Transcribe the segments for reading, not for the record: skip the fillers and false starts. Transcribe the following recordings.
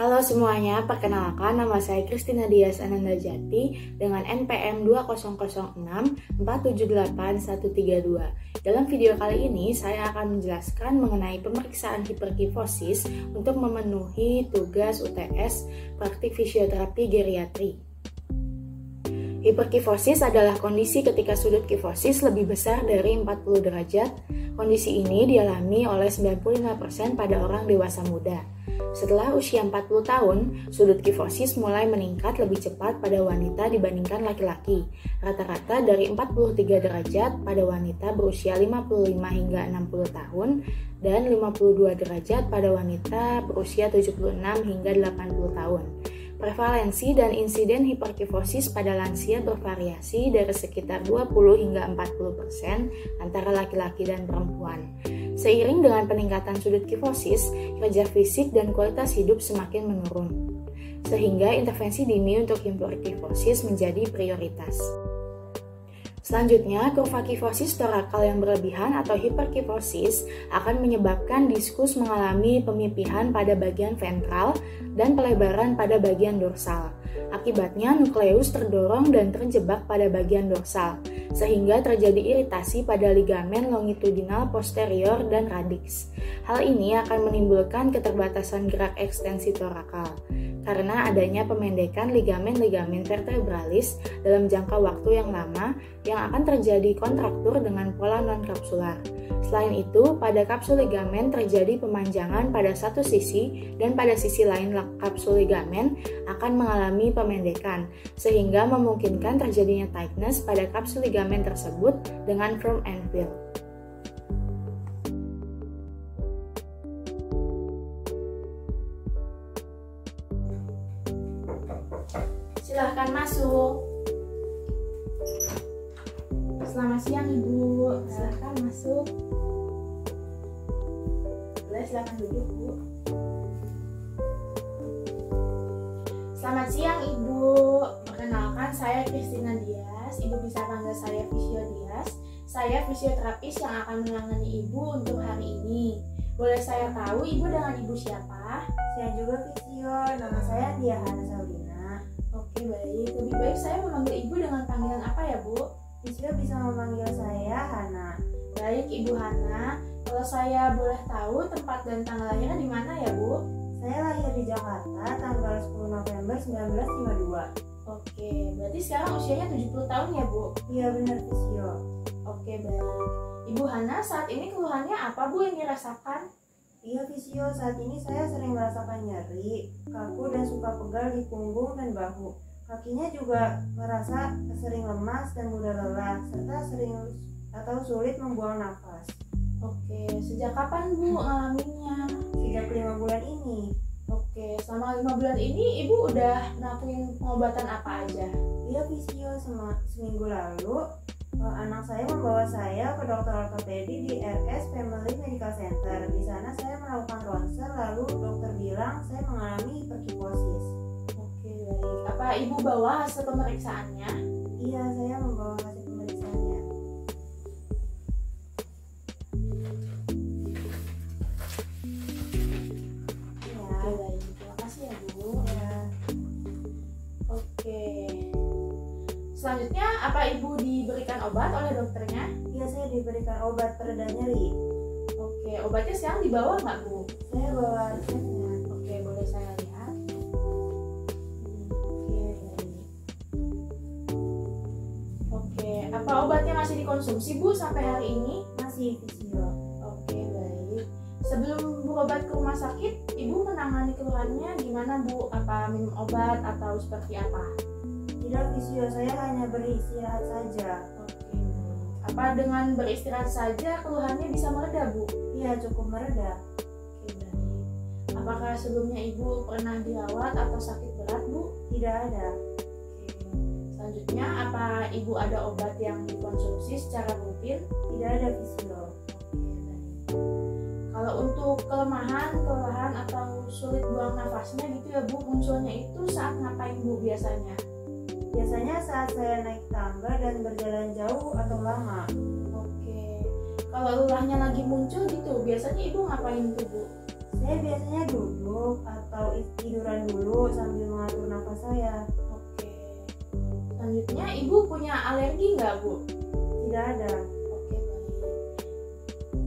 Halo semuanya, perkenalkan nama saya Christina Dias Anandajati dengan NPM 20064781132. Dalam video kali ini, saya akan menjelaskan mengenai pemeriksaan hiperkifosis untuk memenuhi tugas UTS praktik fisioterapi geriatri. Hiperkifosis adalah kondisi ketika sudut kifosis lebih besar dari 40 derajat. Kondisi ini dialami oleh 95% pada orang dewasa muda. Setelah usia 40 tahun, sudut kifosis mulai meningkat lebih cepat pada wanita dibandingkan laki-laki. Rata-rata dari 43 derajat pada wanita berusia 55 hingga 60 tahun dan 52 derajat pada wanita berusia 76 hingga 80 tahun. Prevalensi dan insiden hiperkifosis pada lansia bervariasi dari sekitar 20 hingga 40% antara laki-laki dan perempuan. Seiring dengan peningkatan sudut kifosis, kerja fisik dan kualitas hidup semakin menurun, sehingga intervensi dini untuk hiperkifosis menjadi prioritas. Selanjutnya, kurva kifosis torakal yang berlebihan atau hiperkifosis akan menyebabkan diskus mengalami pemipihan pada bagian ventral dan pelebaran pada bagian dorsal. Akibatnya, nukleus terdorong dan terjebak pada bagian dorsal, sehingga terjadi iritasi pada ligamen longitudinal posterior dan radix. Hal ini akan menimbulkan keterbatasan gerak ekstensi torakal karena adanya pemendekan ligamen-ligamen vertebralis dalam jangka waktu yang lama yang akan terjadi kontraktur dengan pola non-kapsular. Selain itu, pada kapsul ligamen terjadi pemanjangan pada satu sisi dan pada sisi lain kapsul ligamen akan mengalami pemendekan, sehingga memungkinkan terjadinya tightness pada kapsul ligamen tersebut dengan firm and fill. Silahkan masuk. Selamat siang Ibu. Silahkan masuk. Boleh silahkan duduk Bu. Selamat siang Ibu. Perkenalkan saya Christina Dias. Ibu bisa panggil saya Fisio Dias. Saya fisioterapis yang akan menangani Ibu untuk hari ini. Boleh saya tahu Ibu dengan Ibu siapa? Saya juga Fisio. Nama saya Diahana Saudina. Oke baik, lebih baik saya memanggil Ibu dengan panggilan apa ya Bu? Fisio bisa memanggil saya Hana. Baik Ibu Hana, kalau saya boleh tahu tempat dan tanggal lahirnya di mana ya Bu? Saya lahir di Jakarta tanggal 10 November 1952. Oke, berarti sekarang usianya 70 tahun ya Bu? Iya benar Fisio. Oke baik. Ibu Hana, saat ini keluhannya apa Bu yang dirasakan? Iya Fisio, saat ini saya sering merasakan nyeri, kaku dan suka pegal di punggung dan bahu. Kakinya juga merasa sering lemas dan mudah lelah, serta sering atau sulit membuang nafas. Oke, sejak kapan Bu ngalaminnya? Sejak 5 bulan ini. Oke, selama 5 bulan ini Ibu udah ngelakuin pengobatan apa aja? Iya Fisio, seminggu lalu anak saya membawa saya ke dokter ortopedi di RS Family Medical Center. Di sana saya melakukan ronsen, lalu dokter bilang saya mengalami hiperkifosis. Oke, baik. Apa Ibu bawa hasil pemeriksaannya? Iya, saya membawa hasil pemeriksaannya. Oke, baik. Terima kasih ya Bu. Ya. Oke. Selanjutnya, apa Ibu diberikan obat oleh dokternya? Iya, saya diberikan obat pereda nyeri. Oke, obatnya sekarang dibawa nggak Bu? Saya bawa resepnya. Oke, boleh saya lihat? Oke, baik. Oke, apa obatnya masih dikonsumsi Bu sampai hari ini? Masih Fisio. Oke, baik. Sebelum berobat ke rumah sakit, Ibu menangani keluhannya gimana Bu? Apa minum obat atau seperti apa? Tidak Fisio, saya hanya beristirahat saja. Oke. Apa dengan beristirahat saja keluhannya bisa mereda Bu? Iya, cukup mereda. Oke, baik. Apakah sebelumnya Ibu pernah dirawat atau sakit berat Bu? Tidak ada. Oke. Selanjutnya, apa Ibu ada obat yang dikonsumsi secara rutin? Tidak ada Fisio. Oke, baik. Kalau untuk kelelahan atau sulit buang nafasnya gitu ya Bu, munculnya itu saat ngapain Bu biasanya? Biasanya saat saya naik tangga dan berjalan jauh atau lama. Oke. Kalau lelahnya lagi muncul gitu, biasanya Ibu ngapain tuh Bu? Saya biasanya duduk atau tiduran dulu sambil mengatur nafas saya. Oke. Selanjutnya, Ibu punya alergi nggak, Bu? Tidak ada. Oke, baik.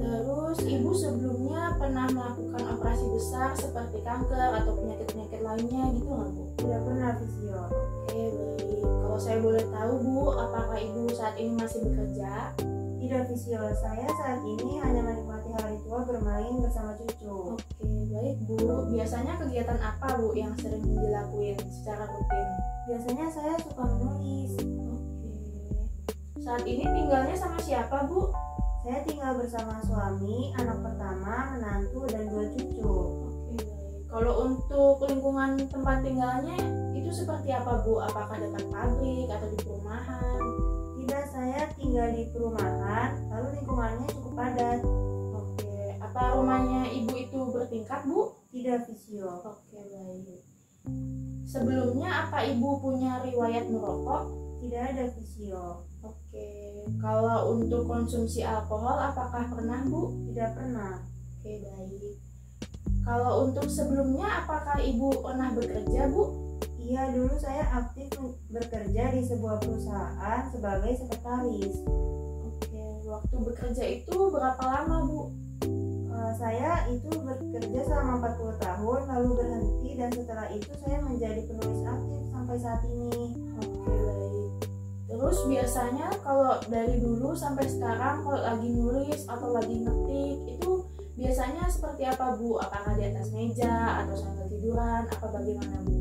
Terus, Ibu sebelumnya pernah melakukan operasi besar seperti kanker atau penyakit-penyakit lainnya gitu nggak, Bu? Tidak pernah fisio. Oke, baik. Kalau saya boleh tahu, Bu, apakah Ibu saat ini masih bekerja? Tidak fisio, saya saat ini hanya menikmati hari tua bermain bersama cucu. Oke, baik, Bu. Biasanya kegiatan apa, Bu, yang sering dilakuin secara rutin? Biasanya saya suka menulis. Oke. Saat ini tinggalnya sama siapa, Bu? Saya tinggal bersama suami, anak pertama, menantu, dan 2 cucu. Oke, baik. Kalau untuk lingkungan tempat tinggalnya itu seperti apa, Bu? Apakah dekat pabrik atau di perumahan? Tidak, saya tinggal di perumahan, lalu lingkungannya cukup padat. Oke. Apa rumahnya Ibu itu bertingkat, Bu? Tidak fisio. Oke, baik. Sebelumnya apa Ibu punya riwayat merokok? Tidak ada fisio. Oke. Kalau untuk konsumsi alkohol apakah pernah, Bu? Tidak pernah. Oke, baik. Kalau untuk sebelumnya apakah Ibu pernah bekerja, Bu? Iya, dulu saya aktif bekerja di sebuah perusahaan sebagai sekretaris. Oke, waktu bekerja itu berapa lama, Bu? Saya itu bekerja selama 40 tahun, lalu berhenti, dan setelah itu saya menjadi penulis aktif sampai saat ini. Oke, baik. Terus biasanya kalau dari dulu sampai sekarang kalau lagi nulis atau lagi ngetik itu biasanya seperti apa, Bu? Apakah di atas meja atau sambil tiduran? Apa bagaimana, Bu?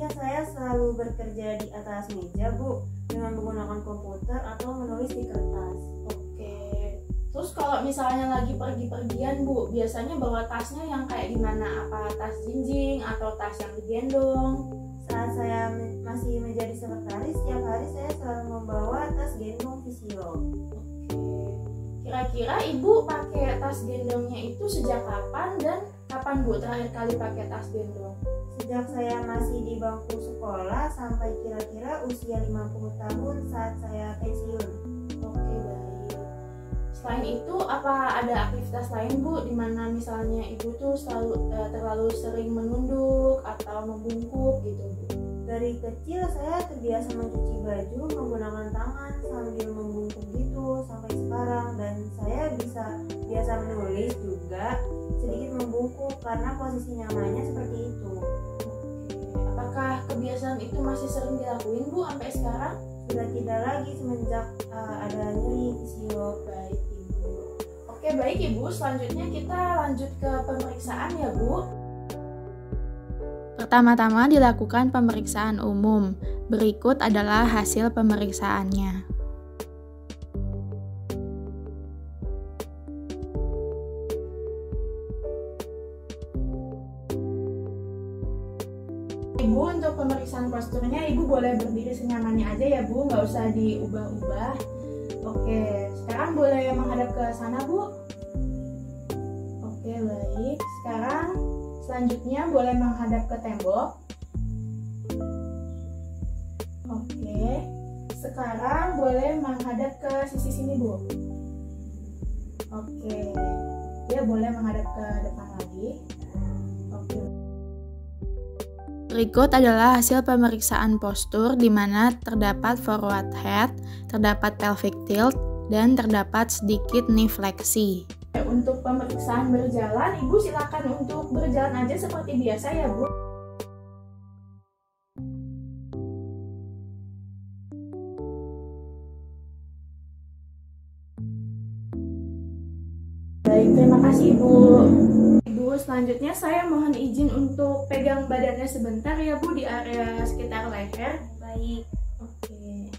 Iya, saya selalu bekerja di atas meja, Bu, dengan menggunakan komputer atau menulis di kertas. Oke. Terus kalau misalnya lagi pergi-pergian, Bu, biasanya bawa tasnya yang kayak gimana? Apa tas jinjing atau tas yang digendong? Saat saya masih menjadi sekretaris, setiap hari saya selalu membawa tas gendong fisio. Oke. Kira-kira Ibu pakai tas gendongnya itu sejak kapan dan kapan, Bu, terakhir kali pakai tas gendong? Sejak saya masih di bangku sekolah sampai kira-kira usia 50 tahun saat saya pensiun. Oke, baik. Selain itu, apa ada aktivitas lain, Bu, di mana misalnya Ibu tuh terlalu sering menunduk atau membungkuk gitu, Bu? Dari kecil saya terbiasa mencuci baju menggunakan tangan sambil membungkuk gitu sampai sekarang, dan saya biasa menulis juga sedikit membungkuk karena posisi nyamannya seperti itu. Apakah kebiasaan itu masih sering dilakuin, Bu, sampai sekarang? Sudah tidak lagi semenjak ada nyeri fisio. Baik, Ibu. Oke, baik, Ibu. Selanjutnya kita lanjut ke pemeriksaan ya, Bu. Pertama-tama dilakukan pemeriksaan umum. Berikut adalah hasil pemeriksaannya. Ibu, untuk pemeriksaan posturnya Ibu boleh berdiri senyamannya aja ya, Bu, nggak usah diubah-ubah. Oke, sekarang boleh menghadap ke sana, Bu. Oke, baik. Sekarang selanjutnya boleh menghadap ke tembok. Oke, sekarang boleh menghadap ke sisi sini, Bu. Oke, dia boleh menghadap ke depan lagi. Oke. Berikut adalah hasil pemeriksaan postur di mana terdapat forward head, terdapat pelvic tilt, dan terdapat sedikit knee fleksi. Untuk pemeriksaan berjalan, Ibu silakan untuk berjalan aja seperti biasa ya, Bu. Baik, terima kasih, Ibu. Ibu, selanjutnya saya mohon izin untuk pegang badannya sebentar ya, Bu, di area sekitar leher. Baik. Oke.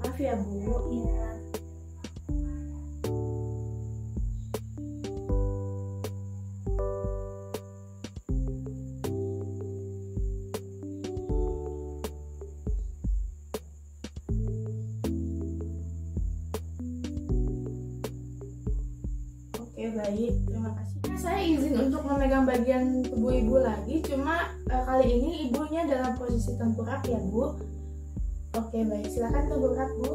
Maaf ya, Bu. Iya. Oke, baik, terima kasih. Saya izin untuk memegang bagian tubuh Ibu lagi, cuma kali ini Ibunya dalam posisi tengkurap ya, Bu. Oke, baik. Silakan ke berat, Bu.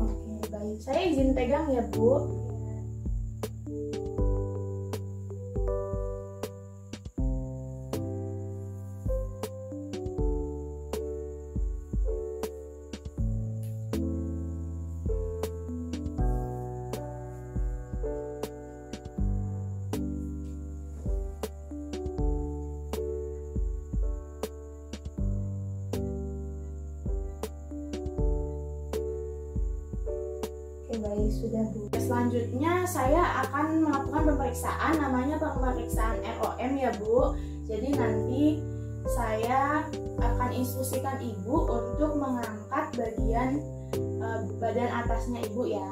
Oke, baik. Saya izin pegang ya, Bu. Oke, baik, sudah Bu. Selanjutnya saya akan melakukan pemeriksaan, namanya pemeriksaan ROM ya Bu. Jadi nanti saya akan instruksikan Ibu untuk mengangkat bagian badan atasnya Ibu ya.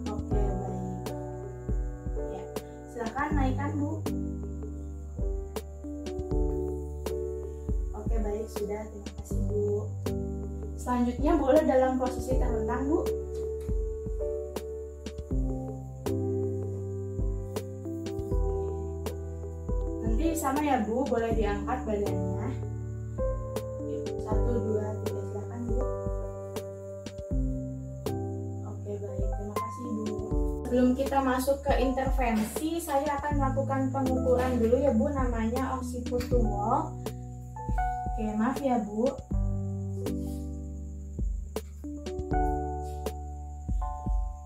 Oke, baik. Ya, silakan naikkan Bu. Oke, baik, sudah. Terima kasih Bu. Selanjutnya boleh dalam posisi terlentang Bu. Nanti sama ya Bu, boleh diangkat badannya. 1, 2, 3, silakan Bu. Oke, baik, terima kasih Bu. Sebelum kita masuk ke intervensi, saya akan melakukan pengukuran dulu ya Bu, namanya occiput wall. Oke, maaf ya Bu.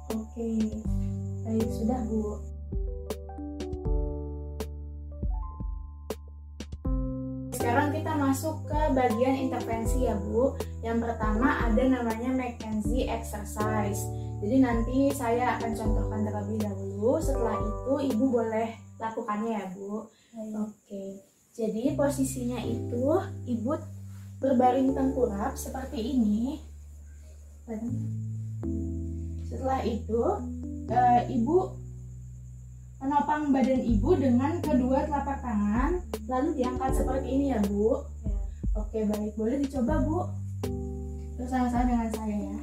Oke, baik, sudah Bu. Sekarang kita masuk ke bagian intervensi ya Bu. Yang pertama ada namanya McKenzie exercise. Jadi nanti saya akan contohkan terlebih dahulu. Setelah itu Ibu boleh lakukannya ya Bu. Oke. Jadi posisinya itu Ibu berbaring tengkurap seperti ini. Setelah itu Ibu menopang badan Ibu dengan kedua telapak tangan, lalu diangkat seperti ini ya Bu. Oke, baik, boleh dicoba Bu. Bersama-sama dengan saya ya.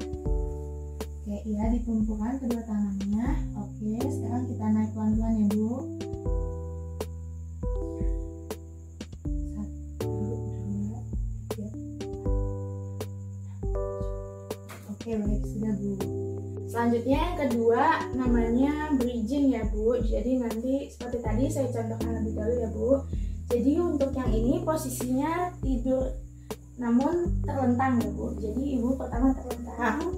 Oke, iya, ditumpukan kedua tangannya. Oke, sekarang kita naik pelan-pelan ya Bu. Oke, baik, sudah Bu. Selanjutnya yang kedua namanya bridging ya Bu. Jadi nanti seperti tadi saya contohkan lebih dahulu ya Bu. Jadi untuk yang ini posisinya tidur namun terlentang ya Bu. Jadi Ibu pertama terlentang.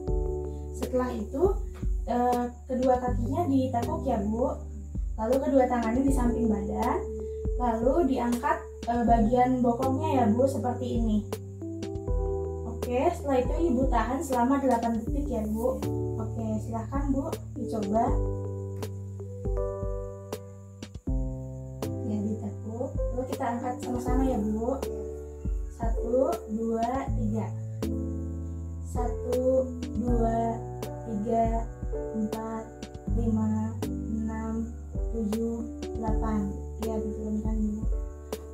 Setelah itu kedua kakinya ditekuk ya Bu. Lalu kedua tangannya di samping badan. Lalu diangkat bagian bokongnya ya Bu, seperti ini. Oke, setelah itu Ibu tahan selama 8 detik ya Bu. Oke, silahkan Bu, dicoba. Ya, ditekuk. Lalu kita angkat sama-sama ya Bu. 1, 2, 3. 1, 2, 3, 4, 5, 6, 7, 8. Ya, diturunkan Bu.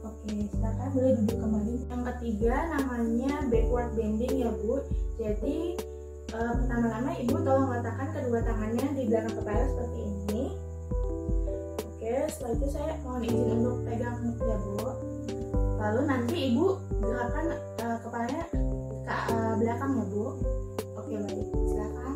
Oke, silakan boleh duduk kembali. Yang ketiga namanya backward bending ya Bu. Jadi pertama-tama Ibu tolong letakkan kedua tangannya di belakang kepala seperti ini. Oke, setelah itu saya mohon izin untuk pegang ya Bu. Lalu nanti Ibu gerakan kepalanya ke belakang ya Bu. Oke, baik, silakan.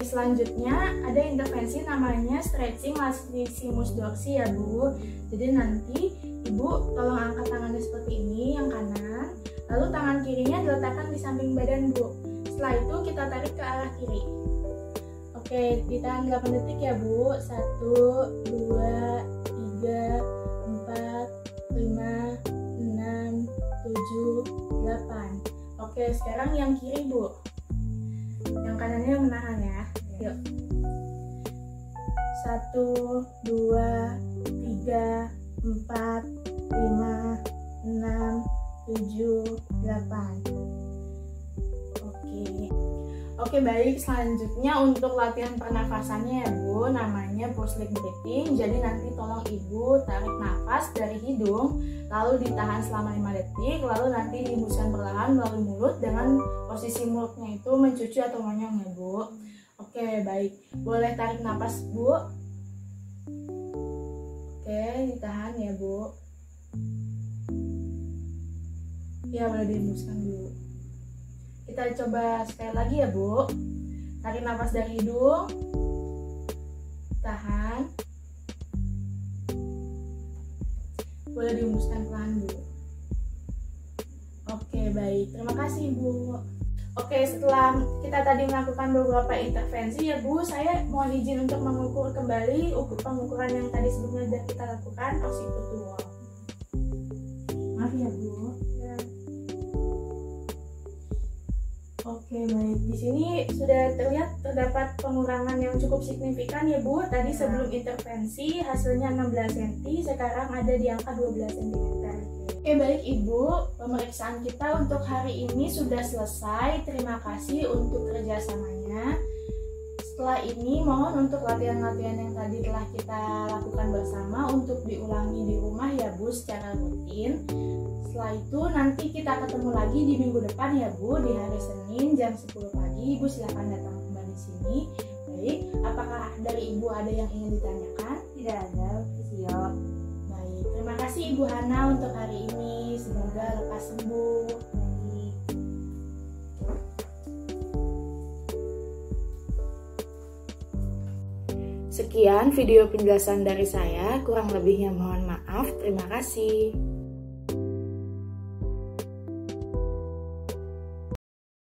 Selanjutnya ada intervensi namanya stretching latissimus dorsi ya Bu. Jadi nanti Ibu tolong angkat tangannya seperti ini, yang kanan. Lalu tangan kirinya diletakkan di samping badan Bu. Setelah itu kita tarik ke arah kiri. Oke, ditahan 8 detik ya Bu. 1, 2, 3, 4, 5, 6, 7, 8. Oke, sekarang yang kiri Bu. Yang kanannya menahan ya. Yuk. 1, 2, 3, 4, 5, 6, 7, 8. Oke. Oke baik, selanjutnya untuk latihan pernafasannya ya Bu, namanya push leg breathing. Jadi nanti tolong Ibu tarik nafas dari hidung, lalu ditahan selama 5 detik, lalu nanti dihembuskan perlahan melalui mulut dengan posisi mulutnya itu mencuci atau monyong ya Bu. Oke baik, boleh tarik nafas Bu. Oke, ditahan ya Bu. Ya, boleh dihembuskan dulu. Kita coba sekali lagi ya Bu. Tarik nafas dari hidung, tahan, boleh dihembuskan pelan Bu. Oke baik, terima kasih Bu. Oke, setelah kita tadi melakukan beberapa intervensi ya Bu, saya mohon izin untuk mengukur kembali pengukuran yang tadi sebelumnya sudah kita lakukan, oksitotuol. Maaf ya Bu. Oke baik, di sini sudah terlihat terdapat pengurangan yang cukup signifikan ya Bu. Tadi sebelum intervensi hasilnya 16 cm, sekarang ada di angka 12 cm. Oke baik Ibu, pemeriksaan kita untuk hari ini sudah selesai. Terima kasih untuk kerjasamanya. Setelah ini mohon untuk latihan-latihan yang tadi telah kita lakukan bersama untuk diulangi di rumah ya Bu secara rutin. Setelah itu nanti kita ketemu lagi di minggu depan ya Bu, di hari Senin jam 10 pagi. Ibu silakan datang kembali di sini. Baik, apakah dari Ibu ada yang ingin ditanyakan? Tidak ada, Fisio. Baik, terima kasih Ibu Hana untuk hari ini. Semoga lekas sembuh. Baik. Sekian video penjelasan dari saya, kurang lebihnya mohon maaf. Terima kasih.